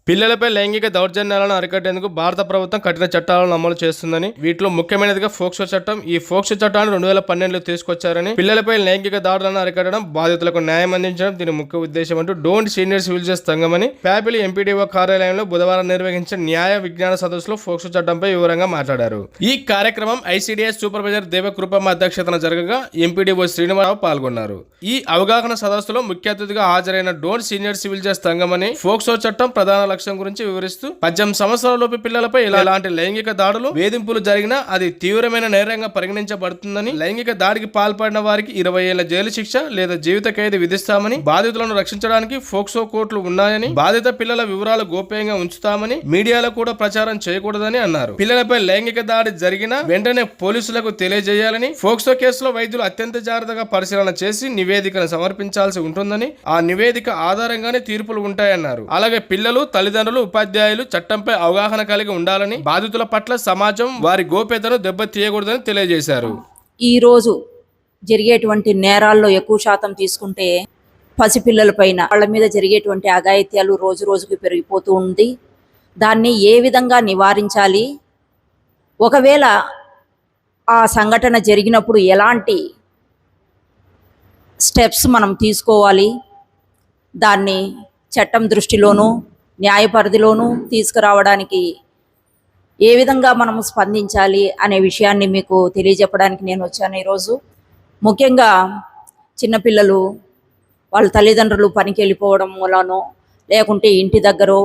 పిల్లలపై లైంగిక దౌర్జన్యాలను అరికట్టేందుకు భారత ప్రభుత్వం కఠిన చట్టాలను అమలు చేస్తుందని, వీటిలో ముఖ్యమైనదిగా ఫోక్సో చట్టం. ఈ ఫోక్సో చట్టాన్ని 2012లో తీసుకొచ్చారని, పిల్లలపై లైంగిక దాడులను అరికట్టడం, బాధితులకు న్యాయం అందించడం దీని ముఖ్య ఉద్దేశం అంటూ డోంట్ సీనియర్స్ విల్జెస్ సంఘమని ప్యాపిలి ఎంపీడీఓ కార్యాలయంలో బుధవారం నిర్వహించిన న్యాయ విజ్ఞాన సదస్సులో ఫోక్సో చట్టంపై వివరంగా మాట్లాడారు. ఈ కార్యక్రమం ఐసీడీఎస్ సూపర్వైజర్ దేవకృపమ్మ అధ్యక్షతన జరగగా ఎంపీడీఓ శ్రీనివాసరావు పాల్గొన్నారు. ఈ అవగాహన సదస్సులో ముఖ్య అతిథిగా హాజరైన డోంట్ సీనియర్ సివిల్ జస్ట్ సంఘమని ఫోక్సో చట్టం ప్రధాన లక్ష్యం గురించి వివరిస్తూ 18 సంవత్సరాలలోపు పిల్లలపై ఇలాంటి లైంగిక దాడులు, వేధింపులు జరిగినా అది తీవ్రమైన నేరంగా పరిగణించబడుతుందని, లైంగిక దాడికి పాల్పడిన వారికి 20 ఏళ్ల జైలు శిక్ష లేదా జీవిత ఖైదు విధిస్తామని, బాధితులను రక్షించడానికి ఫోక్సో కోర్టులు ఉన్నాయని, బాధిత పిల్లల వివరాలు గోప్యంగా ఉంచుతామని, మీడియాలో కూడా ప్రచారం చేయకూడదని అన్నారు. పిల్లలపై లైంగిక దాడి జరిగినా వెంటనే పోలీసులకు తెలియజేయాలని, ఫోక్సో కేసులో వైద్యులు అత్యంత జాగ్రత్తగా పరిశీలన చేసి నివేదికను సమర్పించాల్సి ఉంటుందని, ఆ నివేదిక ఆధారంగానే తీర్పులు ఉంటాయన్నారు. అలాగే పిల్లలు, తల్లిదండ్రులు, ఉపాధ్యాయులు చట్టంపై అవగాహన కలిగి ఉండాలని, బాధితుల పట్ల సమాజం వారి గోప్యతను దెబ్బతీయకూడదని తెలియజేశారు. ఈ రోజు జరిగేటువంటి నేరాల్లో ఎక్కువ శాతం తీసుకుంటే పసిపిల్లల పైన వాళ్ళ మీద జరిగేటువంటి అఘాయిత్యాలు రోజు రోజుకి పెరిగిపోతూ ఉంది. దాన్ని ఏ విధంగా నివారించాలి, ఒకవేళ ఆ సంఘటన జరిగినప్పుడు ఎలాంటి స్టెప్స్ మనం తీసుకోవాలి, దాన్ని చట్టం దృష్టిలోనూ న్యాయ పరిధిలోనూ తీసుకురావడానికి ఏ విధంగా మనము స్పందించాలి అనే విషయాన్ని మీకు తెలియజెప్పడానికి నేను వచ్చాను ఈరోజు. ముఖ్యంగా చిన్నపిల్లలు వాళ్ళ తల్లిదండ్రులు పనికి వెళ్ళిపోవడం మూలనో, లేకుంటే ఇంటి దగ్గరో,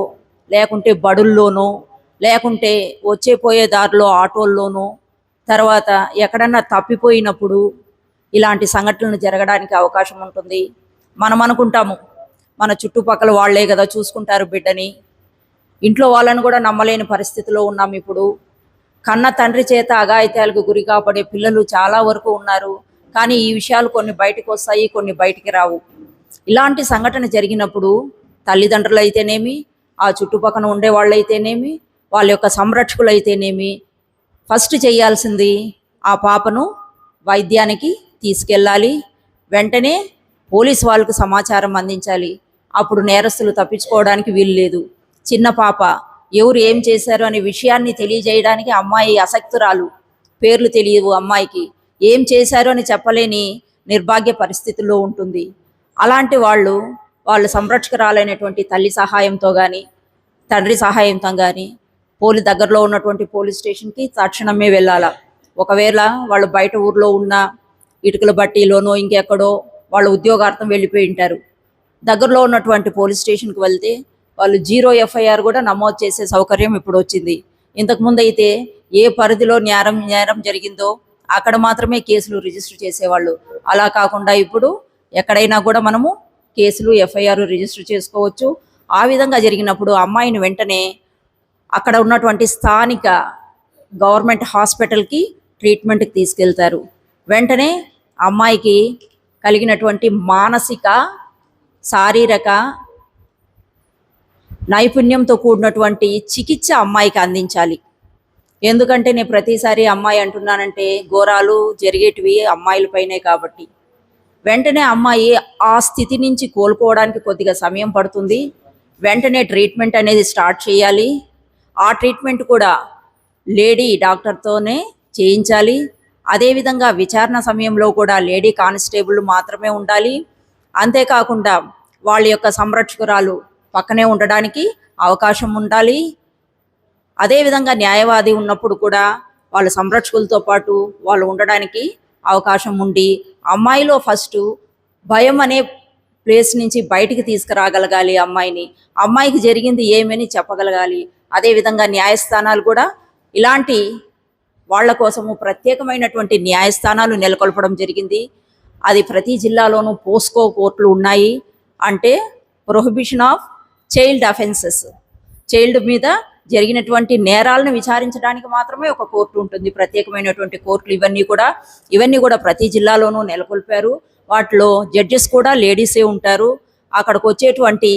లేకుంటే బడుల్లోనో, లేకుంటే వచ్చే పోయే దారిలో ఆటోల్లోనో, తర్వాత ఎక్కడన్నా తప్పిపోయినప్పుడు ఇలాంటి సంఘటనలు జరగడానికి అవకాశం ఉంటుంది. మనం అనుకుంటాము మన చుట్టుపక్కల వాళ్లే కదా చూసుకుంటారు బిడ్డని, ఇంట్లో వాళ్ళని కూడా నమ్మలేని పరిస్థితిలో ఉన్నాం. ఇప్పుడు కన్న తండ్రి చేత అఘాయిత్యాలకు గురి కాబడే పిల్లలు చాలా వరకు ఉన్నారు. కానీ ఈ విషయాలు కొన్ని బయటకు వస్తాయి, కొన్ని బయటికి రావు. ఇలాంటి సంఘటన జరిగినప్పుడు తల్లిదండ్రులు అయితేనేమి, ఆ చుట్టుపక్కన ఉండే వాళ్ళు అయితేనేమి, వాళ్ళ యొక్క సంరక్షకులు అయితేనేమి, ఫస్ట్ చేయాల్సింది ఆ పాపను వైద్యానికి తీసుకెళ్ళాలి. వెంటనే పోలీసు వాళ్ళకు సమాచారం అందించాలి. అప్పుడు నేరస్తులు తప్పించుకోవడానికి వీలు లేదు. చిన్న పాప ఎవరు ఏం చేశారు అనే విషయాన్ని తెలియజేయడానికి అమ్మాయి అసక్తురాలు, పేర్లు తెలియవు అమ్మాయికి, ఏం చేశారు అని చెప్పలేని నిర్భాగ్య పరిస్థితుల్లో ఉంటుంది. అలాంటి వాళ్ళ సంరక్షకురాలైనటువంటి తల్లి సహాయంతో కానీ, తండ్రి సహాయంతో కానీ దగ్గరలో ఉన్నటువంటి పోలీస్ స్టేషన్కి తక్షణమే వెళ్ళాలా. ఒకవేళ వాళ్ళు బయట ఊర్లో ఉన్న ఇటుకల బట్టీలోనో ఇంకెక్కడో వాళ్ళ ఉద్యోగార్థం వెళ్ళిపోయి ఉంటారు, దగ్గరలో ఉన్నటువంటి పోలీస్ స్టేషన్కి వెళ్తే వాళ్ళు 0 FIR కూడా నమోదు చేసే సౌకర్యం ఇప్పుడు వచ్చింది. ఇంతకుముందు అయితే ఏ పరిధిలో నేరం జరిగిందో అక్కడ మాత్రమే కేసులు రిజిస్టర్ చేసేవాళ్ళు. అలా కాకుండా ఇప్పుడు ఎక్కడైనా కూడా మనము కేసులు FIR రిజిస్టర్ చేసుకోవచ్చు. ఆ విధంగా జరిగినప్పుడు అమ్మాయిని వెంటనే అక్కడ ఉన్నటువంటి స్థానిక గవర్నమెంట్ హాస్పిటల్కి ట్రీట్మెంట్కి తీసుకెళ్తారు. వెంటనే అమ్మాయికి కలిగినటువంటి మానసిక, శారీరక నైపుణ్యంతో కూడినటువంటి చికిత్స అమ్మాయికి అందించాలి. ఎందుకంటే నేను ప్రతిసారి అమ్మాయి అంటున్నానంటే ఘోరాలు జరిగేటివి అమ్మాయిలపైనే కాబట్టి వెంటనే అమ్మాయి ఆ స్థితి నుంచి కోలుకోవడానికి కొద్దిగా సమయం పడుతుంది. వెంటనే ట్రీట్మెంట్ అనేది స్టార్ట్ చేయాలి. ఆ ట్రీట్మెంట్ కూడా లేడీ డాక్టర్తోనే చేయించాలి. అదేవిధంగా విచారణ సమయంలో కూడా లేడీ కానిస్టేబుల్ మాత్రమే ఉండాలి. అంతేకాకుండా వాళ్ళ యొక్క సంరక్షకురాలు పక్కనే ఉండడానికి అవకాశం ఉండాలి. అదేవిధంగా న్యాయవాది ఉన్నప్పుడు కూడా వాళ్ళ సంరక్షకులతో పాటు వాళ్ళు ఉండడానికి అవకాశం ఉండి అమ్మాయిలో ఫస్ట్ భయం అనే ప్లేస్ నుంచి బయటికి తీసుకురాగలగాలి. అమ్మాయికి జరిగింది ఏమని చెప్పగలగాలి. అదేవిధంగా న్యాయస్థానాలు కూడా ఇలాంటి వాళ్ళ కోసము ప్రత్యేకమైనటువంటి న్యాయస్థానాలు నెలకొల్పడం జరిగింది. అది ప్రతి జిల్లాలోనూ పోస్కో కోర్టులు ఉన్నాయి. అంటే prohibition of child offences, child మీద జరిగినటువంటి నేరాలను విచారించడానికి మాత్రమే ఒక కోర్టు ఉంటుంది, ప్రత్యేకమైనటువంటి కోర్టులు. ఇవన్నీ కూడా ప్రతి జిల్లాలోనూ నెలకొల్పారు. వాటిలో జడ్జెస్ కూడా లేడీసే ఉంటారు. అక్కడికి వచ్చేటువంటి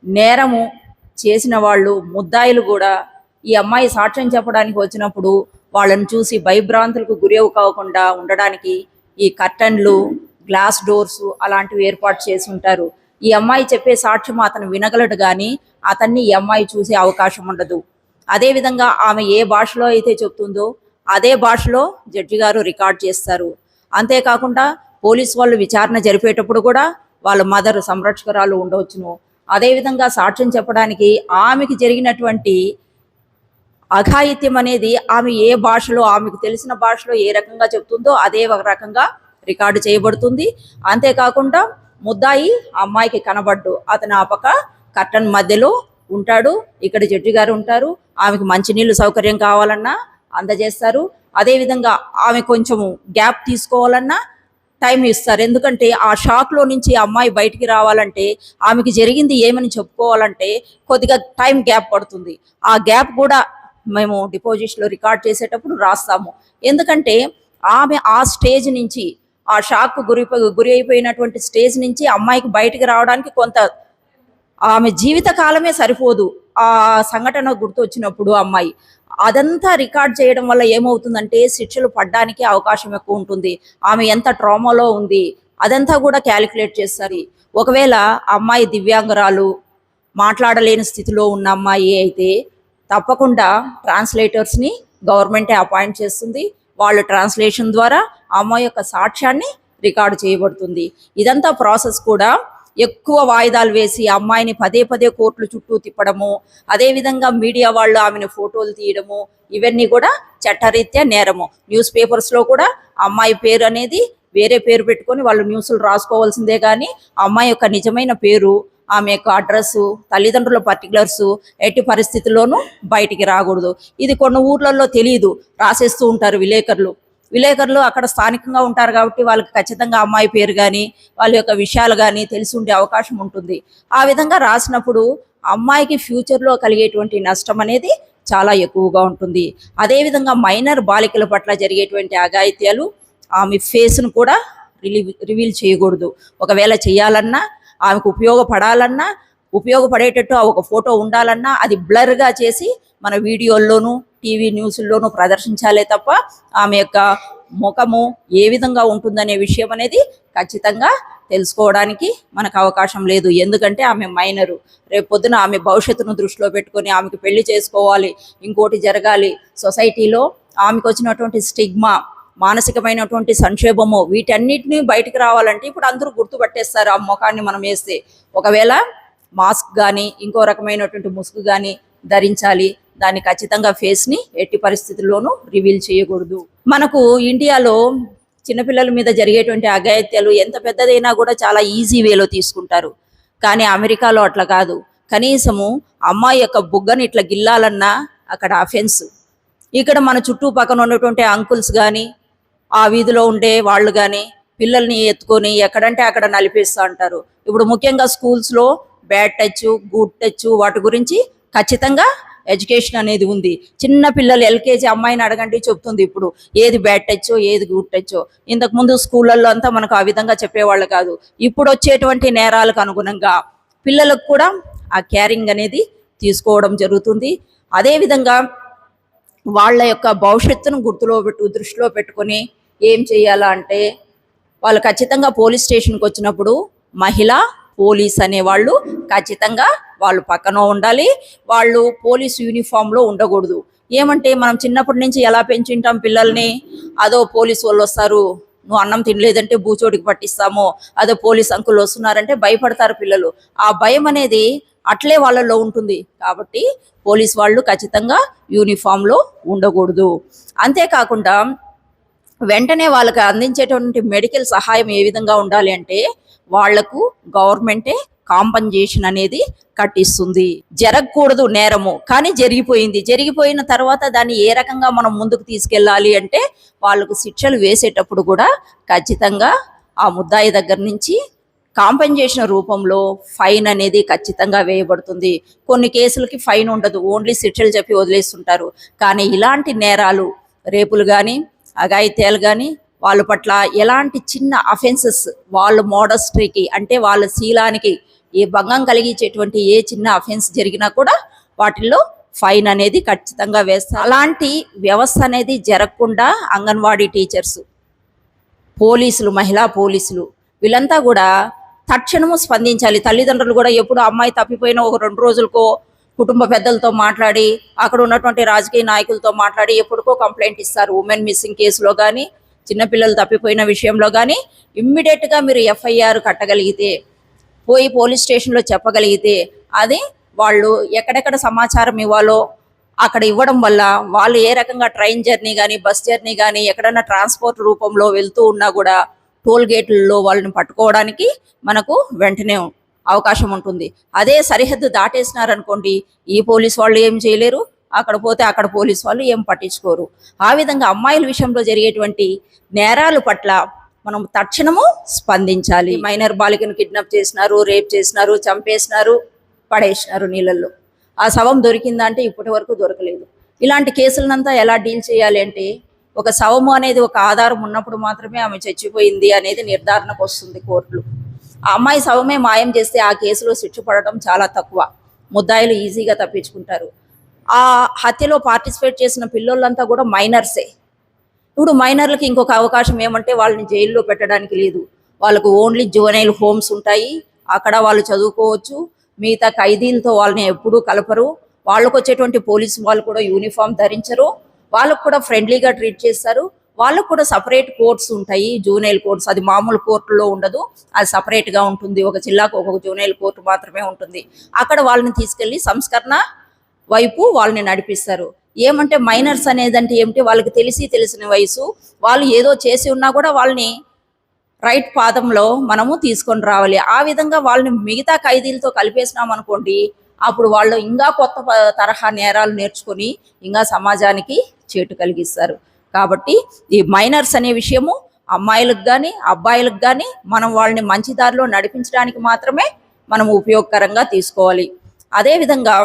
నేరము చేసిన వాళ్ళు, ముద్దాయిలు కూడా ఈ అమ్మాయి సాక్ష్యం చెప్పడానికి వచ్చినప్పుడు వాళ్ళని చూసి భయభ్రాంతులకు గురి కాకుండా ఉండడానికి ఈ కర్టన్లు, గ్లాస్ డోర్స్ అలాంటివి ఏర్పాటు చేసి ఉంటారు. ఈ అమ్మాయి చెప్పే సాక్ష్యం అతను వినగలడు కానీ అతన్ని ఈ అమ్మాయి చూసే అవకాశం ఉండదు. అదేవిధంగా ఆమె ఏ భాషలో అయితే చెప్తుందో అదే భాషలో జడ్జి గారు రికార్డ్ చేస్తారు. అంతేకాకుండా పోలీసు వాళ్ళు విచారణ జరిపేటప్పుడు కూడా వాళ్ళ మదర్ సంరక్షకురాలు ఉండవచ్చును. అదేవిధంగా సాక్ష్యం చెప్పడానికి ఆమెకి జరిగినటువంటి అఘాయిత్యం అనేది ఆమె ఏ భాషలో ఆమెకు తెలిసిన భాషలో ఏ రకంగా చెప్తుందో అదే ఒక రకంగా రికార్డు చేయబడుతుంది. అంతేకాకుండా ముద్దాయి అమ్మాయికి కనబడ్డు, అతను ఆ పక్క కర్టన్ మధ్యలో ఉంటాడు, ఇక్కడ జడ్జి గారు ఉంటారు. ఆమెకు మంచినీళ్ళు సౌకర్యం కావాలన్నా అందజేస్తారు. అదేవిధంగా ఆమె కొంచెము గ్యాప్ తీసుకోవాలన్నా టైం ఇస్తారు. ఎందుకంటే ఆ షాక్లో నుంచి అమ్మాయి బయటికి రావాలంటే, ఆమెకి జరిగింది ఏమని చెప్పుకోవాలంటే కొద్దిగా టైం గ్యాప్ పడుతుంది. ఆ గ్యాప్ కూడా మేము డిపాజిట్లో రికార్డ్ చేసేటప్పుడు రాస్తాము. ఎందుకంటే ఆమె ఆ స్టేజ్ నుంచి, ఆ షాక్ గురి అయిపోయినటువంటి స్టేజ్ నుంచి అమ్మాయికి బయటికి రావడానికి కొంత ఆమె జీవిత కాలమే సరిపోదు. ఆ సంఘటన గుర్తొచ్చినప్పుడు అమ్మాయి అదంతా రికార్డ్ చేయడం వల్ల ఏమవుతుందంటే శిక్షలు పడడానికి అవకాశం ఎక్కువ ఉంటుంది. ఆమె ఎంత ట్రామాలో ఉంది అదంతా కూడా క్యాలిక్యులేట్ చేస్తారు. ఒకవేళ అమ్మాయి దివ్యాంగురాలు, మాట్లాడలేని స్థితిలో ఉన్న అమ్మాయి అయితే తప్పకుండా ట్రాన్స్లేటర్స్ని గవర్నమెంటే అపాయింట్ చేస్తుంది. వాళ్ళ ట్రాన్స్లేషన్ ద్వారా అమ్మాయి యొక్క సాక్ష్యాన్ని రికార్డు చేయబడుతుంది. ఇదంతా ప్రాసెస్ కూడా ఎక్కువ వాయిదాలు వేసి అమ్మాయిని పదే పదే కోర్టుల చుట్టూ తిప్పడము, అదేవిధంగా మీడియా వాళ్ళు ఆమెను ఫోటోలు తీయడము, ఇవన్నీ కూడా చట్టరీత్యా నేరము. న్యూస్ పేపర్స్లో కూడా అమ్మాయి పేరు అనేది వేరే పేరు పెట్టుకొని వాళ్ళు న్యూస్లు రాసుకోవాల్సిందే, కానీ అమ్మాయి యొక్క నిజమైన పేరు, ఆమె యొక్క అడ్రస్సు, తల్లిదండ్రుల పర్టికులర్సు ఎట్టి పరిస్థితుల్లోనూ బయటికి రాకూడదు. ఇది కొన్ని ఊర్లలో తెలియదు, రాసేస్తూ ఉంటారు విలేకరులు అక్కడ స్థానికంగా ఉంటారు కాబట్టి వాళ్ళకి ఖచ్చితంగా అమ్మాయి పేరు కానీ వాళ్ళ యొక్క విషయాలు కానీ తెలిసి ఉండే అవకాశం ఉంటుంది. ఆ విధంగా రాసినప్పుడు అమ్మాయికి ఫ్యూచర్లో కలిగేటువంటి నష్టం అనేది చాలా ఎక్కువగా ఉంటుంది. అదేవిధంగా మైనర్ బాలికల పట్ల జరిగేటువంటి అఘాయిత్యాలు ఆమె ఫేస్ను కూడా రివీల్ చేయకూడదు. ఒకవేళ చేయాలన్నా, ఆమెకు ఉపయోగపడాలన్నా, ఉపయోగపడేటట్టు ఒక ఫోటో ఉండాలన్నా అది బ్లర్గా చేసి మన వీడియోల్లోనూ టీవీ న్యూస్ల్లోనూ ప్రదర్శించాలే తప్ప ఆమె యొక్క ముఖము ఏ విధంగా ఉంటుందనే విషయం అనేది ఖచ్చితంగా తెలుసుకోవడానికి మనకు అవకాశం లేదు. ఎందుకంటే ఆమె మైనరు. రేపు పొద్దున ఆమె భవిష్యత్తును దృష్టిలో పెట్టుకొని ఆమెకు పెళ్లి చేసుకోవాలి, ఇంకోటి జరగాలి, సొసైటీలో ఆమెకు వచ్చినటువంటి స్టిగ్మా, మానసికమైనటువంటి సంక్షోభము, వీటన్నిటిని బయటకు రావాలంటే ఇప్పుడు అందరూ గుర్తుపట్టేస్తారు ఆ ముఖాన్ని మనం వేస్తే. ఒకవేళ మాస్క్ కానీ ఇంకో రకమైనటువంటి ముసుగు కానీ ధరించాలి. దాన్ని ఖచ్చితంగా ఫేస్ని ఎట్టి పరిస్థితుల్లోనూ రివీల్ చేయకూడదు. మనకు ఇండియాలో చిన్నపిల్లల మీద జరిగేటువంటి అఘాయిత్యాలు ఎంత పెద్దదైనా కూడా చాలా ఈజీ వేలో తీసుకుంటారు. కానీ అమెరికాలో అట్లా కాదు. కనీసము అమ్మాయి యొక్క బుగ్గని ఇట్లా గిల్లాలన్నా అక్కడ అఫెన్స్. ఇక్కడ మన చుట్టుపక్కన ఉన్నటువంటి అంకుల్స్ కానీ ఆ వీధిలో ఉండే వాళ్ళు కానీ పిల్లల్ని ఎత్తుకొని ఎక్కడంటే అక్కడ నలిపేస్తూ అంటారు. ఇప్పుడు ముఖ్యంగా స్కూల్స్లో బ్యాడ్ టచ్, గుడ్ టచ్ వాటి గురించి ఖచ్చితంగా ఎడ్యుకేషన్ అనేది ఉంది. చిన్న పిల్లలు ఎల్కేజీ అమ్మాయిని అడగండి చెప్తుంది ఇప్పుడు ఏది బ్యాడ్ టచ్చో ఏది గుడ్ టచ్చో. ఇంతకుముందు స్కూళ్ళల్లో అంతా మనకు ఆ విధంగా చెప్పేవాళ్ళు కాదు. ఇప్పుడు వచ్చేటువంటి నేరాలకు అనుగుణంగా పిల్లలకు కూడా ఆ కేరింగ్ అనేది తీసుకోవడం జరుగుతుంది. అదేవిధంగా వాళ్ళ యొక్క భవిష్యత్తును దృష్టిలో పెట్టుకొని ఏం చేయాలా అంటే వాళ్ళు ఖచ్చితంగా పోలీస్ స్టేషన్కి వచ్చినప్పుడు మహిళా పోలీస్ అనేవాళ్ళు ఖచ్చితంగా వాళ్ళు పక్కన ఉండాలి. వాళ్ళు పోలీస్ యూనిఫామ్లో ఉండకూడదు. ఏమంటే మనం చిన్నప్పటి నుంచి ఎలా పెంచుంటాం పిల్లల్ని, అదో పోలీసు వాళ్ళు వస్తారు, నువ్వు అన్నం తినలేదంటే బూచోడికి పట్టిస్తాము, అదో పోలీస్ అంకుల్ వస్తున్నారంటే భయపడతారు పిల్లలు. ఆ భయం అనేది అట్లే వాళ్ళలో ఉంటుంది. కాబట్టి పోలీస్ వాళ్ళు ఖచ్చితంగా యూనిఫామ్లో ఉండకూడదు. అంతేకాకుండా వెంటనే వాళ్ళకి అందించేటువంటి మెడికల్ సహాయం ఏ విధంగా ఉండాలి అంటే వాళ్లకు గవర్నమెంటే కాంపన్సేషన్ అనేది కట్టిస్తుంది. జరగకూడదు నేరము, కానీ జరిగిపోయిన తర్వాత దాన్ని ఏ రకంగా మనం ముందుకు తీసుకెళ్ళాలి అంటే వాళ్ళకు శిక్షలు వేసేటప్పుడు కూడా ఖచ్చితంగా ఆ ముద్దాయి దగ్గర నుంచి కాంపెన్సేషన్ రూపంలో ఫైన్ అనేది ఖచ్చితంగా వేయబడుతుంది. కొన్ని కేసులకి ఫైన్ ఉండదు, ఓన్లీ శిక్షలు చెప్పి వదిలేస్తుంటారు. కానీ ఇలాంటి నేరాలు, రేపులు కానీ అఘాయిత్యాలు కానీ వాళ్ళ పట్ల ఎలాంటి చిన్న అఫెన్సెస్ వాళ్ళ మోడస్ట్రీకి అంటే వాళ్ళ శీలానికి ఏ భంగం కలిగించేటువంటి ఏ చిన్న అఫెన్స్ జరిగినా కూడా వాటిల్లో ఫైన్ అనేది ఖచ్చితంగా వేస్తారు. అలాంటి వ్యవస్థ అనేది జరగకుండా అంగన్వాడీ టీచర్స్, పోలీసులు, మహిళా పోలీసులు వీళ్ళంతా కూడా తక్షణము స్పందించాలి. తల్లిదండ్రులు కూడా ఎప్పుడు అమ్మాయి తప్పిపోయిన ఒక 2 రోజులకో కుటుంబ పెద్దలతో మాట్లాడి, అక్కడ ఉన్నటువంటి రాజకీయ నాయకులతో మాట్లాడి ఎప్పుడుకో కంప్లైంట్ ఇస్తారు. ఉమెన్ మిస్సింగ్ కేసులో కానీ, చిన్నపిల్లలు తప్పిపోయిన విషయంలో కానీ ఇమ్మీడియట్గా మీరు ఎఫ్ఐఆర్ కట్టగలిగితే, పోయి పోలీస్ స్టేషన్లో చెప్పగలిగితే, అది వాళ్ళు ఎక్కడెక్కడ సమాచారం ఇవ్వాలో అక్కడ ఇవ్వడం వల్ల వాళ్ళు ఏ రకంగా ట్రైన్ జర్నీ కానీ, బస్ జర్నీ కానీ, ఎక్కడన్నా ట్రాన్స్పోర్ట్ రూపంలో వెళ్తూ ఉన్నా కూడా టోల్ గేట్లలో వాళ్ళని పట్టుకోవడానికి మనకు వెంటనే అవకాశం ఉంటుంది. అదే సరిహద్దు దాటేసినారనుకోండి, ఈ పోలీస్ వాళ్ళు ఏం చేయలేరు, అక్కడ పోతే అక్కడ పోలీస్ వాళ్ళు ఏం పట్టించుకోరు. ఆ విధంగా అమ్మాయిల విషయంలో జరిగేటువంటి నేరాల పట్ల మనం తక్షణము స్పందించాలి. మైనర్ బాలికను కిడ్నాప్ చేసినారు, రేప్ చేసినారు, చంపేసినారు, పడేసినారు నీళ్ళల్లో. ఆ శవం దొరికిందా అంటే ఇప్పటి వరకు దొరకలేదు. ఇలాంటి కేసులనంతా ఎలా డీల్ చేయాలి అంటే, ఒక శవము అనేది ఒక ఆధారం ఉన్నప్పుడు మాత్రమే ఆమె చచ్చిపోయింది అనేది నిర్ధారణకు వస్తుంది కోర్టులు. ఆ అమ్మాయి శవమే మాయం చేస్తే ఆ కేసులో శిక్ష పడటం చాలా తక్కువ. ముద్దాయిలు ఈజీగా తప్పించుకుంటారు. ఆ హత్యలో పార్టిసిపేట్ చేసిన పిల్లోళ్ళంతా కూడా మైనర్సే. ఇప్పుడు మైనర్లకు ఇంకొక అవకాశం ఏమంటే వాళ్ళని జైల్లో పెట్టడానికి లేదు. వాళ్ళకు ఓన్లీ జువెనైల్ హోమ్స్ ఉంటాయి, అక్కడ వాళ్ళు చదువుకోవచ్చు. మిగతా ఖైదీలతో వాళ్ళని ఎప్పుడూ కలపరు. వాళ్ళకు వచ్చేటువంటి పోలీసు వాళ్ళు కూడా యూనిఫామ్ ధరించరు. వాళ్ళకు కూడా ఫ్రెండ్లీగా ట్రీట్ చేస్తారు. వాళ్ళకు కూడా సపరేట్ కోర్ట్స్ ఉంటాయి, జూనైల్ కోర్ట్స్. అది మామూలు కోర్టులో ఉండదు, అది సపరేట్గా ఉంటుంది. ఒక జిల్లాకు ఒక జూనైల్ కోర్టు మాత్రమే ఉంటుంది. అక్కడ వాళ్ళని తీసుకెళ్ళి సంస్కరణ వైపు వాళ్ళని నడిపిస్తారు. ఏమంటే మైనర్స్ అనేదంటే ఏమిటి, వాళ్ళకి తెలిసిన వయసు, వాళ్ళు ఏదో చేసి ఉన్నా కూడా వాళ్ళని రైట్ పాదంలో మనము తీసుకొని రావాలి. ఆ విధంగా వాళ్ళని మిగతా ఖైదీలతో కలిపేసినాం అనుకోండి, అప్పుడు వాళ్ళు ఇంకా కొత్త తరహా నేరాలు నేర్చుకొని ఇంకా సమాజానికి చేటు కలిగిస్తారు. కాబట్టి ఈ మైనర్స్ అనే విషయము అమ్మాయిలకు కానీ అబ్బాయిలకు కానీ మనం వాళ్ళని మంచి దారిలో నడిపించడానికి మాత్రమే మనం ఉపయోగకరంగా తీసుకోవాలి. అదేవిధంగా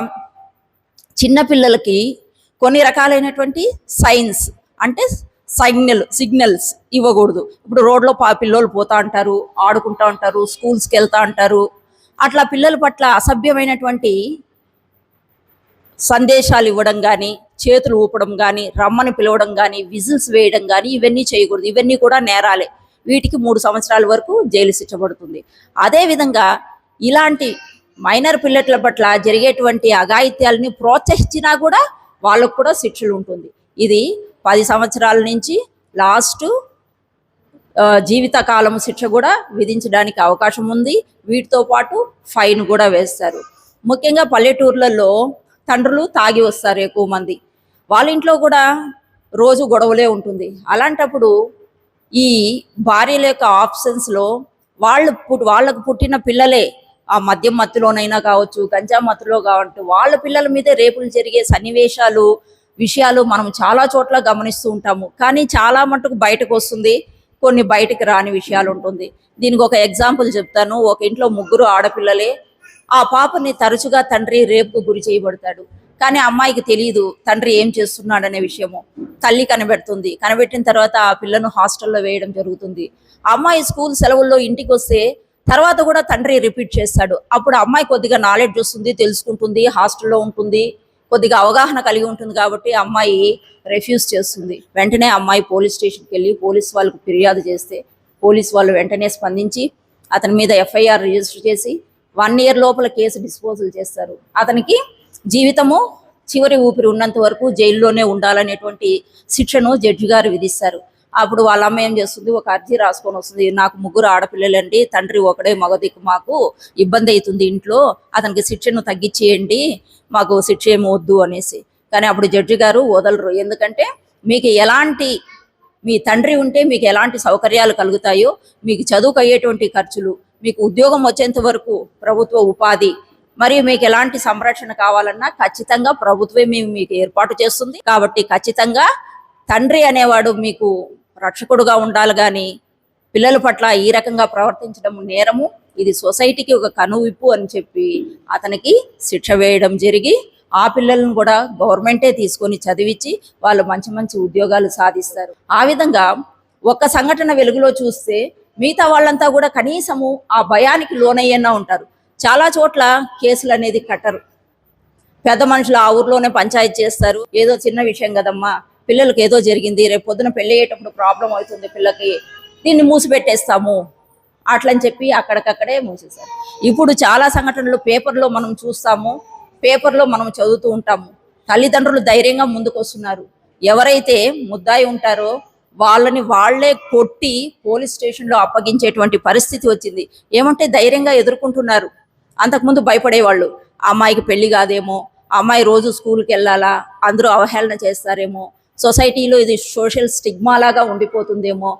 చిన్నపిల్లలకి కొన్ని రకాలైనటువంటి సైన్స్ అంటే సిగ్నల్స్ ఇవ్వకూడదు. ఇప్పుడు రోడ్లో పిల్లలు పోతా ఉంటారు, ఆడుకుంటూ ఉంటారు, స్కూల్స్కి వెళ్తూ ఉంటారు. అట్లా పిల్లల పట్ల అసభ్యమైనటువంటి సందేశాలు ఇవ్వడం కానీ, చేతులు ఊపడం కానీ, రమ్మని పిలవడం కానీ, విజిల్స్ వేయడం కానీ ఇవన్నీ చేయకూడదు. ఇవన్నీ కూడా నేరాలే. వీటికి 3 సంవత్సరాల వరకు జైలు శిక్ష పడుతుంది. అదేవిధంగా ఇలాంటి మైనర్ పిల్లల పట్ల జరిగేటువంటి అఘాయిత్యాలని ప్రోత్సహించినా కూడా వాళ్ళకు కూడా శిక్షలు ఉంటుంది. ఇది 10 సంవత్సరాల నుంచి లాస్ట్ జీవితకాలం శిక్ష కూడా విధించడానికి అవకాశం ఉంది. వీటితో పాటు ఫైన్ కూడా వేస్తారు. ముఖ్యంగా పల్లెటూర్లలో తండ్రులు తాగి వస్తారు ఎక్కువ మంది, వాళ్ళ ఇంట్లో కూడా రోజు గొడవలే ఉంటుంది. అలాంటప్పుడు ఈ భార్యల యొక్క ఆప్షన్స్లో వాళ్ళకు పుట్టిన పిల్లలే ఆ మద్యం మత్తులోనైనా కావచ్చు, గంజా మత్తులో కావచ్చు, వాళ్ళ పిల్లల మీదే రేపులు జరిగే సన్నివేశాలు, విషయాలు మనం చాలా చోట్ల గమనిస్తూ ఉంటాము. కానీ చాలా మటుకు బయటకు వస్తుంది, కొన్ని బయటకు రాని విషయాలు ఉంటుంది. దీనికి ఒక ఎగ్జాంపుల్ చెప్తాను. ఒక ఇంట్లో 3 ఆడపిల్లలే. ఆ పాపని తరచుగా తండ్రి రేపుకు గురి చేయబడతాడు. కానీ అమ్మాయికి తెలియదు తండ్రి ఏం చేస్తున్నాడనే విషయము. తల్లి కనిపెడుతుంది. కనిపెట్టిన తర్వాత ఆ పిల్లను హాస్టల్లో వేయడం జరుగుతుంది. అమ్మాయి స్కూల్ సెలవుల్లో ఇంటికి వస్తే తర్వాత కూడా తండ్రి రిపీట్ చేస్తాడు. అప్పుడు అమ్మాయి కొద్దిగా నాలెడ్జ్ వస్తుంది, తెలుసుకుంటుంది, హాస్టల్లో ఉంటుంది, కొద్దిగా అవగాహన కలిగి ఉంటుంది. కాబట్టి అమ్మాయి రెఫ్యూజ్ చేస్తుంది. వెంటనే అమ్మాయి పోలీస్ స్టేషన్కి వెళ్ళి పోలీస్ వాళ్ళకు ఫిర్యాదు చేస్తే పోలీస్ వాళ్ళు వెంటనే స్పందించి అతని మీద ఎఫ్ఐఆర్ రిజిస్టర్ చేసి 1 year లోపల కేసు డిస్పోజల్ చేస్తారు. అతనికి జీవితము చివరి ఊపిరి ఉన్నంత వరకు జైల్లోనే ఉండాలనేటువంటి శిక్షను జడ్జి గారు విధిస్తారు. అప్పుడు వాళ్ళ అమ్మ ఏం చేస్తుంది, ఒక అర్జీ రాసుకొని వస్తుంది. నాకు 3 ఆడపిల్లలండి, తండ్రి ఒకడే మగదిక్కు, మాకు ఇబ్బంది అవుతుంది ఇంట్లో, అతనికి శిక్షను తగ్గించేయండి, మాకు శిక్ష ఏమి వద్దు అనేసి. కానీ అప్పుడు జడ్జి గారు వదలరు. ఎందుకంటే మీకు మీ తండ్రి ఉంటే మీకు ఎలాంటి సౌకర్యాలు కలుగుతాయో, మీకు చదువుకు అయ్యేటువంటి ఖర్చులు, మీకు ఉద్యోగం వచ్చేంత వరకు ప్రభుత్వ ఉపాధి, మరియు మీకు ఎలాంటి సంరక్షణ కావాలన్నా ఖచ్చితంగా ప్రభుత్వమే మీకు ఏర్పాటు చేస్తుంది. కాబట్టి ఖచ్చితంగా తండ్రి అనేవాడు మీకు రక్షకుడుగా ఉండాలి. కానీ పిల్లల పట్ల ఈ రకంగా ప్రవర్తించడం నేరము, ఇది సొసైటీకి ఒక కనువిప్పు అని చెప్పి అతనికి శిక్ష వేయడం జరిగి, ఆ పిల్లలను కూడా గవర్నమెంటే తీసుకొని చదివించి వాళ్ళు మంచి మంచి ఉద్యోగాలు సాధిస్తారు. ఆ విధంగా ఒక్క సంఘటన వెలుగులో చూస్తే మిగతా వాళ్ళంతా కూడా కనీసము ఆ భయానికి లోనయ్యన్నా ఉంటారు. చాలా చోట్ల కేసులు అనేది కట్టరు. పెద్ద మనుషులు ఆ ఊర్లోనే పంచాయతీ చేస్తారు. ఏదో చిన్న విషయం కదమ్మా, పిల్లలకి ఏదో జరిగింది, రేపు పొద్దున పెళ్ళి అయ్యేటప్పుడు ప్రాబ్లం అవుతుంది పిల్లకి, దీన్ని మూసిపెట్టేస్తాము అట్లని చెప్పి అక్కడికక్కడే మూసేశారు. ఇప్పుడు చాలా సంఘటనలు పేపర్లో మనం చూస్తాము, పేపర్లో మనం చదువుతూ ఉంటాము. తల్లిదండ్రులు ధైర్యంగా ముందుకు వస్తున్నారు. ఎవరైతే ముద్దాయి ఉంటారో వాళ్ళని వాళ్లే కొట్టి పోలీస్ స్టేషన్లో అప్పగించేటువంటి పరిస్థితి వచ్చింది. ఏమంటే ధైర్యంగా ఎదుర్కొంటున్నారు. అంతకుముందు భయపడేవాళ్ళు, అమ్మాయికి పెళ్లి కాదేమో, అమ్మాయి రోజు స్కూల్కి వెళ్ళాలా, అందరూ అవహేళన చేస్తారేమో, సొసైటీలో ఇది సోషల్ స్టిగ్మా లాగా ఉండిపోతుందేమో,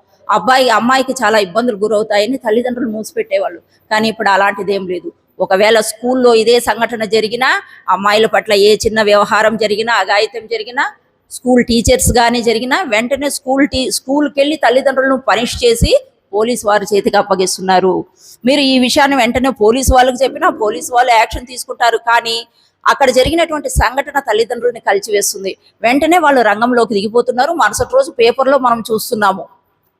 అమ్మాయికి చాలా ఇబ్బందులు గురవుతాయని తల్లిదండ్రులు మూసిపెట్టేవాళ్ళు. కానీ ఇప్పుడు అలాంటిదేం లేదు. ఒకవేళ స్కూల్లో ఇదే సంఘటన జరిగినా, అమ్మాయిల పట్ల ఏ చిన్న వ్యవహారం జరిగినా, అఘాయిత్యం జరిగినా, స్కూల్ టీచర్స్ కానీ జరిగినా వెంటనే స్కూల్కి వెళ్ళి తల్లిదండ్రులను పనిష్ చేసి పోలీసు వారి చేతికి అప్పగిస్తున్నారు. మీరు ఈ విషయాన్ని వెంటనే పోలీసు వాళ్ళకి చెప్పినా పోలీసు వాళ్ళు యాక్షన్ తీసుకుంటారు. కానీ అక్కడ జరిగినటువంటి సంఘటన తల్లిదండ్రులని కలిచివేస్తుంది. వెంటనే వాళ్ళు రంగంలోకి దిగిపోతున్నారు. మరుసటి రోజు పేపర్లో మనం చూస్తున్నాము.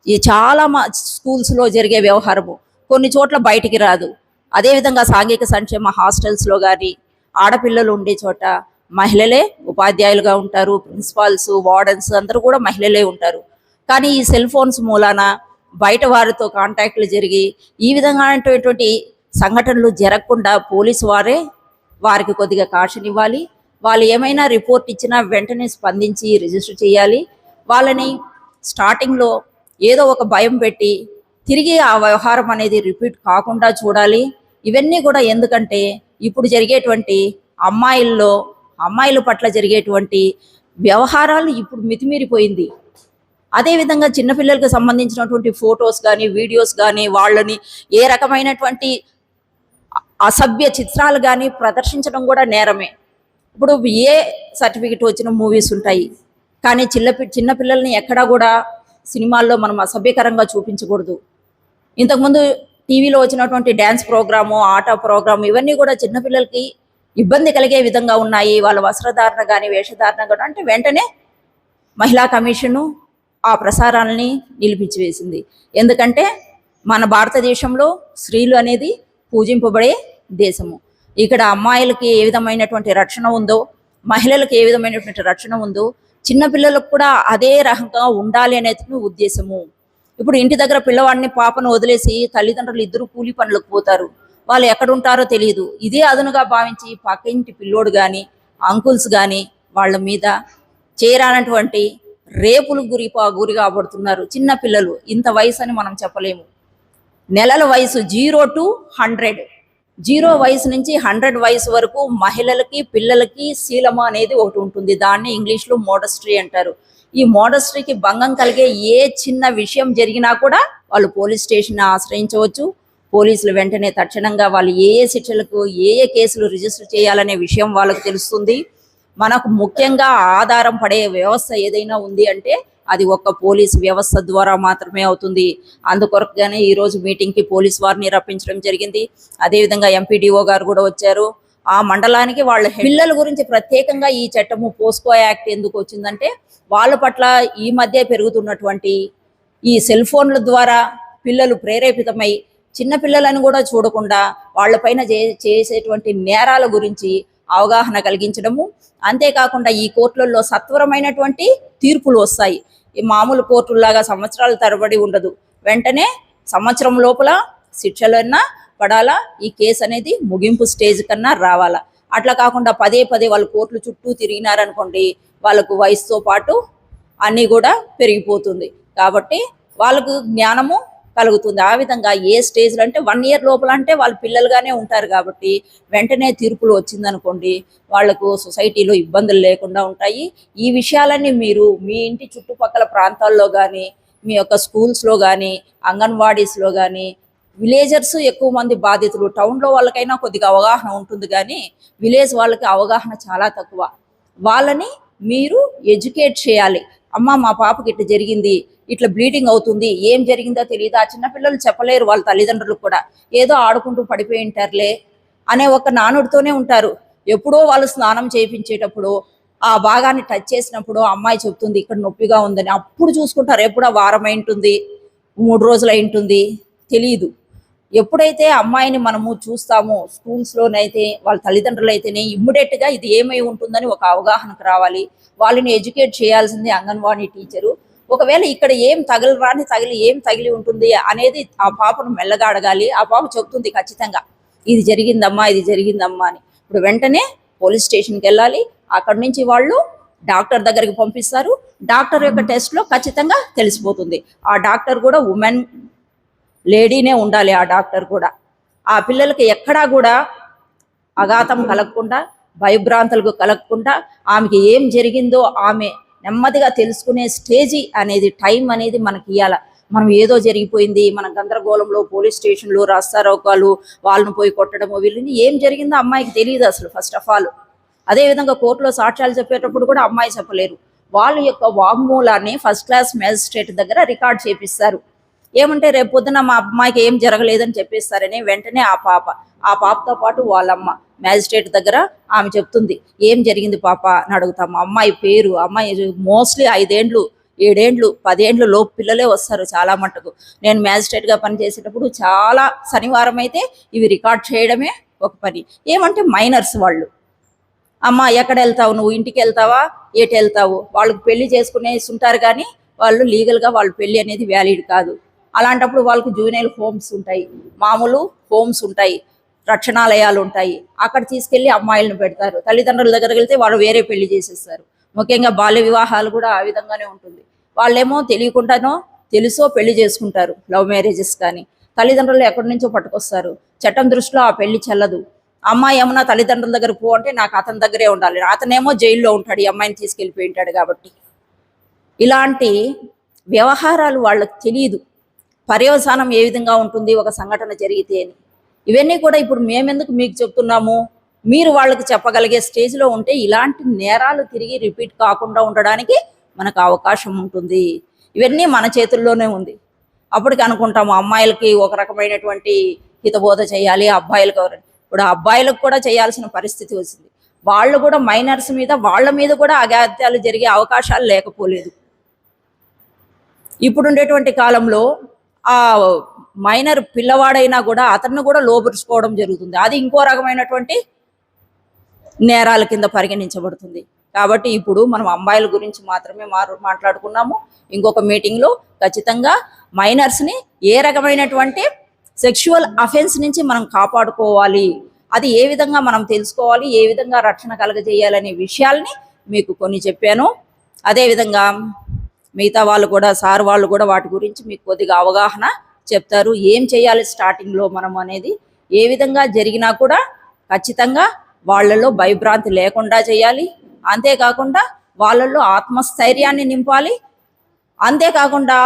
ఈ చాలా స్కూల్స్లో జరిగే వ్యవహారము కొన్ని చోట్ల బయటికి రాదు. అదేవిధంగా సాంఘిక సంక్షేమ హాస్టల్స్లో కానీ ఆడపిల్లలు ఉండే చోట మహిళలే ఉపాధ్యాయులుగా ఉంటారు. ప్రిన్సిపాల్స్, వార్డెన్స్ అందరూ కూడా మహిళలే ఉంటారు. కానీ ఈ సెల్ ఫోన్స్ మూలాన బయట వారితో కాంటాక్ట్లు జరిగి ఈ విధంగాటువంటి సంఘటనలు జరగకుండా పోలీసు వారే వారికి కొద్దిగా కాషన్ ఇవ్వాలి. వాళ్ళు ఏమైనా రిపోర్ట్ ఇచ్చినా వెంటనే స్పందించి రిజిస్టర్ చేయాలి. వాళ్ళని స్టార్టింగ్లో ఏదో ఒక భయం పెట్టి తిరిగి ఆ వ్యవహారం అనేది రిపీట్ కాకుండా చూడాలి. ఇవన్నీ కూడా ఎందుకంటే ఇప్పుడు జరిగేటువంటి అమ్మాయిల పట్ల జరిగేటువంటి వ్యవహారాలు ఇప్పుడు మితిమీరిపోయింది. అదేవిధంగా చిన్నపిల్లలకు సంబంధించినటువంటి ఫొటోస్ కానీ వీడియోస్ కానీ వాళ్ళని ఏ రకమైనటువంటి అసభ్య చిత్రాలు కానీ ప్రదర్శించడం కూడా నేరమే. ఇప్పుడు ఏ సర్టిఫికెట్ వచ్చిన మూవీస్ ఉంటాయి, కానీ చిన్నపిల్లల్ని ఎక్కడా కూడా సినిమాల్లో మనం అసభ్యకరంగా చూపించకూడదు. ఇంతకుముందు టీవీలో వచ్చినటువంటి డ్యాన్స్ ప్రోగ్రాము, ఆట ప్రోగ్రాము ఇవన్నీ కూడా చిన్నపిల్లలకి ఇబ్బంది కలిగే విధంగా ఉన్నాయి. వాళ్ళ వస్త్రధారణ కానీ వేషధారణ కానీ అంటే వెంటనే మహిళా కమిషను ఆ ప్రసారాలని నిలిపించివేసింది. ఎందుకంటే మన భారతదేశంలో స్త్రీలు అనేది పూజింపబడే దేశము. ఇక్కడ అమ్మాయిలకి ఏ విధమైనటువంటి రక్షణ ఉందో, మహిళలకు ఏ విధమైనటువంటి రక్షణ ఉందో, చిన్నపిల్లలకు కూడా అదే రకంగా ఉండాలి అనేది ఉద్దేశము. ఇప్పుడు ఇంటి దగ్గర పిల్లవాడిని పాపను వదిలేసి తల్లిదండ్రులు ఇద్దరు కూలి పనులకు పోతారు. వాళ్ళు ఎక్కడ ఉంటారో తెలియదు. ఇదే అదునుగా భావించి పక్క ఇంటి పిల్లోడు కానీ అంకుల్స్ కానీ వాళ్ళ మీద చేరానటువంటి రేపులు గురి కాబడుతున్నారు. చిన్న పిల్లలు, ఇంత వయసు అని మనం చెప్పలేము. నెలల వయసు 0 to 100, 0 వయసు నుంచి 100 వయసు వరకు మహిళలకి పిల్లలకి శీలము అనేది ఒకటి ఉంటుంది. దాన్ని ఇంగ్లీష్లో మోడస్ట్రీ అంటారు. ఈ మోడస్ట్రీకి భంగం కలిగే ఏ చిన్న విషయం జరిగినా కూడా వాళ్ళు పోలీస్ స్టేషన్ ఆశ్రయించవచ్చు. పోలీసులు వెంటనే తక్షణంగా వాళ్ళు ఏ శిక్షలకు ఏ కేసులు రిజిస్టర్ చేయాలనే విషయం వాళ్ళకు తెలుస్తుంది. మనకు ముఖ్యంగా ఆధారం పడే వ్యవస్థ ఏదైనా ఉంది అంటే అది ఒక్క పోలీస్ వ్యవస్థ ద్వారా మాత్రమే అవుతుంది. అందుకొరకుగానే ఈరోజు మీటింగ్కి పోలీస్ వారిని రప్పించడం జరిగింది. అదేవిధంగా ఎంపీడీఓ గారు కూడా వచ్చారు. ఆ మండలానికి వాళ్ళ పిల్లల గురించి ప్రత్యేకంగా ఈ చట్టము పోస్కో యాక్ట్ ఎందుకు వచ్చిందంటే వాళ్ళ పట్ల ఈ మధ్య పెరుగుతున్నటువంటి ఈ సెల్ ఫోన్ల ద్వారా పిల్లలు ప్రేరేపితమై చిన్న పిల్లలను కూడా చూడకుండా వాళ్ళపైన చేసేటువంటి నేరాల గురించి అవగాహన కలిగించడము. అంతేకాకుండా ఈ కోర్టులలో సత్వరమైనటువంటి తీర్పులు వస్తాయి. ఈ మామూలు కోర్టుల్లాగా సంవత్సరాల తరబడి ఉండదు. వెంటనే సంవత్సరం లోపల శిక్షలన్నా పడాలా, ఈ కేసు అనేది ముగింపు స్టేజ్ కన్నా రావాలా. అట్లా కాకుండా పదే వాళ్ళు కోర్టుల చుట్టూ తిరిగినారనుకోండి, వాళ్ళకు వయసుతో పాటు అన్నీ కూడా పెరిగిపోతుంది. కాబట్టి వాళ్ళకు జ్ఞానము కలుగుతుంది. ఆ విధంగా ఏ స్టేజ్లో అంటే 1 year లోపల అంటే వాళ్ళు పిల్లలుగానే ఉంటారు. కాబట్టి వెంటనే తీర్పులు వచ్చిందనుకోండి వాళ్లకు సొసైటీలో ఇబ్బందులు లేకుండా ఉంటాయి. ఈ విషయాలన్నీ మీరు మీ ఇంటి చుట్టుపక్కల ప్రాంతాల్లో కానీ, మీ యొక్క స్కూల్స్లో కానీ, అంగన్వాడీస్లో కానీ, విలేజర్స్ ఎక్కువ మంది బాధితులు, టౌన్లో వాళ్ళకైనా కొద్దిగా అవగాహన ఉంటుంది కానీ విలేజ్ వాళ్ళకి అవగాహన చాలా తక్కువ. వాళ్ళని మీరు ఎడ్యుకేట్ చేయాలి. అమ్మ మా పాపకి ఇట్లా జరిగింది, ఇట్లా బ్లీడింగ్ అవుతుంది, ఏం జరిగిందో తెలియదు. ఆ చిన్నపిల్లలు చెప్పలేరు వాళ్ళ తల్లిదండ్రులకు కూడా. ఏదో ఆడుకుంటూ పడిపోయి ఉంటారులే అనే ఒక నానుడితోనే ఉంటారు. ఎప్పుడో వాళ్ళు స్నానం చేయించేటప్పుడు ఆ భాగాన్ని టచ్ చేసినప్పుడు అమ్మాయి చెప్తుంది ఇక్కడ నొప్పిగా ఉందని. అప్పుడు చూసుకుంటారు. ఎప్పుడో వారం అయి ఉంటుంది, 3 రోజులు అయి ఉంటుంది, తెలియదు. ఎప్పుడైతే అమ్మాయిని మనము చూస్తామో స్కూల్స్లోనైతే వాళ్ళ తల్లిదండ్రులు అయితేనే ఇమ్మీడియట్గా ఇది ఏమై ఉంటుందని ఒక అవగాహనకు రావాలి. వాళ్ళని ఎడ్యుకేట్ చేయాల్సింది అంగన్వాడీ టీచరు. ఒకవేళ ఇక్కడ ఏం తగిలి ఉంటుంది అనేది ఆ పాపను మెల్లగా అడగాలి. ఆ పాప చెప్తుంది ఖచ్చితంగా ఇది జరిగిందమ్మా అని. ఇప్పుడు వెంటనే పోలీస్ స్టేషన్కి వెళ్ళాలి. అక్కడి నుంచి వాళ్ళు డాక్టర్ దగ్గరికి పంపిస్తారు. డాక్టర్ యొక్క టెస్ట్లో ఖచ్చితంగా తెలిసిపోతుంది. ఆ డాక్టర్ కూడా ఉమెన్ లేడీనే ఉండాలి. ఆ డాక్టర్ కూడా ఆ పిల్లలకి ఎక్కడా కూడా అఘాతం కలగకుండా, భయభ్రాంతులకు కలగకుండా, ఆమెకి ఏం జరిగిందో ఆమె నెమ్మదిగా తెలుసుకునే స్టేజీ అనేది, టైం అనేది మనకి ఇవ్వాలి. మనం ఏదో జరిగిపోయింది, మన గందరగోళంలో పోలీస్ స్టేషన్లో రాస్తారోకాలు, వాళ్ళని పోయి కొట్టడము, వీళ్ళని ఏం జరిగిందో అమ్మాయికి తెలియదు అసలు ఫస్ట్ ఆఫ్ ఆల్. అదేవిధంగా కోర్టులో సాక్ష్యాలు చెప్పేటప్పుడు కూడా అమ్మాయి చెప్పలేరు. వాళ్ళ యొక్క వాగ్మూలాన్ని ఫస్ట్ క్లాస్ మేజిస్ట్రేట్ దగ్గర రికార్డ్ చేపిస్తారు. ఏమంటే రేపు పొద్దున మా అమ్మాయికి ఏం జరగలేదని చెప్పేస్తారని వెంటనే ఆ పాపతో పాటు వాళ్ళమ్మ మ్యాజిస్ట్రేట్ దగ్గర ఆమె చెప్తుంది, ఏం జరిగింది పాప అని అడుగుతాము. అమ్మాయి పేరు, అమ్మాయి మోస్ట్లీ 5 ఏళ్ళు 7 ఏళ్ళు 10 ఏళ్ళు లోపు పిల్లలే వస్తారు చాలా మట్టుకు. నేను మ్యాజిస్ట్రేట్గా పనిచేసేటప్పుడు చాలా శనివారం అయితే ఇవి రికార్డ్ చేయడమే ఒక పని. ఏమంటే మైనర్స్ వాళ్ళు, అమ్మ ఎక్కడ వెళ్తావు, నువ్వు ఇంటికి వెళ్తావా, ఎటు వెళ్తావు, వాళ్ళకి పెళ్లి చేసుకునేసి ఉంటారు కానీ వాళ్ళు లీగల్గా వాళ్ళ పెళ్లి అనేది వ్యాలిడ్ కాదు. అలాంటప్పుడు వాళ్ళకు జూనియర్ హోమ్స్ ఉంటాయి, మామూలు హోమ్స్ ఉంటాయి, రక్షణాలయాలు ఉంటాయి. అక్కడ తీసుకెళ్లి అమ్మాయిలను పెడతారు. తల్లిదండ్రుల దగ్గరికి వెళ్తే వాళ్ళు వేరే పెళ్లి చేసేస్తారు. ముఖ్యంగా బాల్య వివాహాలు కూడా ఆ విధంగానే ఉంటుంది. వాళ్ళేమో తెలియకుండానో తెలుసో పెళ్లి చేసుకుంటారు, లవ్ మ్యారేజెస్ కానీ. తల్లిదండ్రులు ఎక్కడి నుంచో పట్టుకొస్తారు. చట్టం దృష్టిలో ఆ పెళ్లి చెల్లదు. అమ్మాయి ఏమన్నా తల్లిదండ్రుల దగ్గర పో అంటే నాకు అతని దగ్గరే ఉండాలి, అతనేమో జైల్లో ఉంటాడు, ఈ అమ్మాయిని తీసుకెళ్ళిపోయి ఉంటాడు కాబట్టి. ఇలాంటి వ్యవహారాలు వాళ్ళకి తెలియదు, పర్యవసానం ఏ విధంగా ఉంటుంది ఒక సంఘటన జరిగితే అని. ఇవన్నీ కూడా ఇప్పుడు మేమెందుకు మీకు చెప్తున్నాము, మీరు వాళ్ళకి చెప్పగలిగే స్టేజ్లో ఉంటే ఇలాంటి నేరాలు తిరిగి రిపీట్ కాకుండా ఉండడానికి మనకు అవకాశం ఉంటుంది. ఇవన్నీ మన చేతుల్లోనే ఉంది. అప్పటికి అనుకుంటాము అమ్మాయిలకి ఒక రకమైనటువంటి హితబోధ చేయాలి, అబ్బాయిలకు. ఇప్పుడు అబ్బాయిలకు కూడా చేయాల్సిన పరిస్థితి వచ్చింది. వాళ్ళు కూడా మైనర్స్ మీద, వాళ్ళ మీద కూడా అఘాత్యాలు జరిగే అవకాశాలు లేకపోలేదు. ఇప్పుడుండేటువంటి కాలంలో ఆ మైనర్ పిల్లవాడైనా కూడా అతన్ని కూడా లోబరుచుకోవడం జరుగుతుంది. అది ఇంకో రకమైనటువంటి నేరాల కింద పరిగణించబడుతుంది. కాబట్టి ఇప్పుడు మనం అమ్మాయిల గురించి మాత్రమే మాట్లాడుకున్నాము. ఇంకొక మీటింగ్లో ఖచ్చితంగా మైనర్స్ని ఏ రకమైనటువంటి సెక్షువల్ అఫెన్స్ నుంచి మనం కాపాడుకోవాలి, అది ఏ విధంగా మనం తెలుసుకోవాలి, ఏ విధంగా రక్షణ కలగజేయాలనే విషయాల్ని మీకు కొన్ని చెప్పాను. అదేవిధంగా మిగతా వాళ్ళు కూడా, సార్ వాళ్ళు కూడా వాటి గురించి మీకు కొద్దిగా అవగాహన చెప్తారు. ఏం చేయాలి స్టార్టింగ్లో మనం అనేది, ఏ విధంగా జరిగినా కూడా ఖచ్చితంగా వాళ్ళల్లో భయభ్రాంతి లేకుండా చేయాలి. అంతేకాకుండా వాళ్ళల్లో ఆత్మస్థైర్యాన్ని నింపాలి. అంతేకాకుండా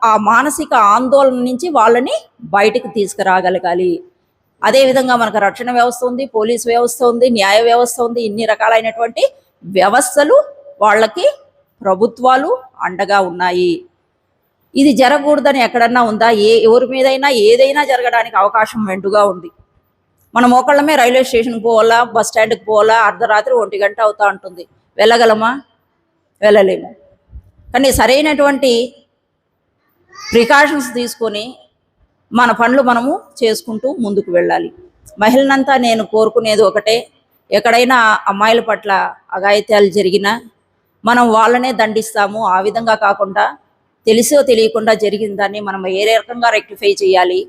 ఆ మానసిక ఆందోళన నుంచి వాళ్ళని బయటికి తీసుకురాగలగాలి. అదేవిధంగా మనకు రక్షణ వ్యవస్థ ఉంది, పోలీస్ వ్యవస్థ ఉంది, న్యాయ వ్యవస్థ ఉంది. ఇన్ని రకాలైనటువంటి వ్యవస్థలు వాళ్ళకి, ప్రభుత్వాలు అండగా ఉన్నాయి. ఇది జరగకూడదని ఎక్కడన్నా ఉందా? ఎవరి మీదైనా ఏదైనా జరగడానికి అవకాశం మెండుగా ఉంది. మనం ఒకళ్ళమే రైల్వే స్టేషన్కి పోవాలా, బస్ స్టాండ్కి పోవాలా, అర్ధరాత్రి 1 గంట అవుతూ ఉంటుంది. వెళ్ళగలమా? వెళ్ళలేము. కానీ సరైనటువంటి ప్రికాషన్స్ తీసుకొని మన పనులు మనము చేసుకుంటూ ముందుకు వెళ్ళాలి. మహిళనంతా నేను కోరుకునేది ఒకటే, ఎక్కడైనా అమ్మాయిల పట్ల అఘాయిత్యాలు జరిగినా మనం వాళ్ళనే దండిస్తాము. ఆ విధంగా కాకుండా తెలిసో తెలియకుండా జరిగిన దాన్ని మనం ఏ రకంగా రెక్టిఫై చేయాలి,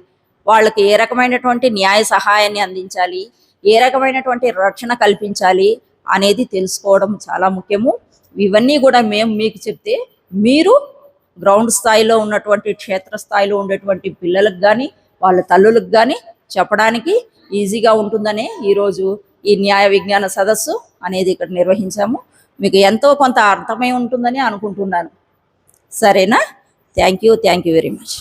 వాళ్ళకి ఏ రకమైనటువంటి న్యాయ సహాయాన్ని అందించాలి, ఏ రకమైనటువంటి రక్షణ కల్పించాలి అనేది తెలుసుకోవడం చాలా ముఖ్యము. ఇవన్నీ కూడా మేము మీకు చెప్తే మీరు గ్రౌండ్ స్థాయిలో ఉన్నటువంటి, క్షేత్రస్థాయిలో ఉండేటువంటి పిల్లలకు కానీ వాళ్ళ తల్లులకు కానీ చెప్పడానికి ఈజీగా ఉంటుందనే ఈరోజు ఈ న్యాయ విజ్ఞాన సదస్సు అనేది ఇక్కడ నిర్వహించాము. మీకు ఎంతో కొంత అర్థమై ఉంటుందని అనుకుంటున్నాను. సరేనా? Thank you very much.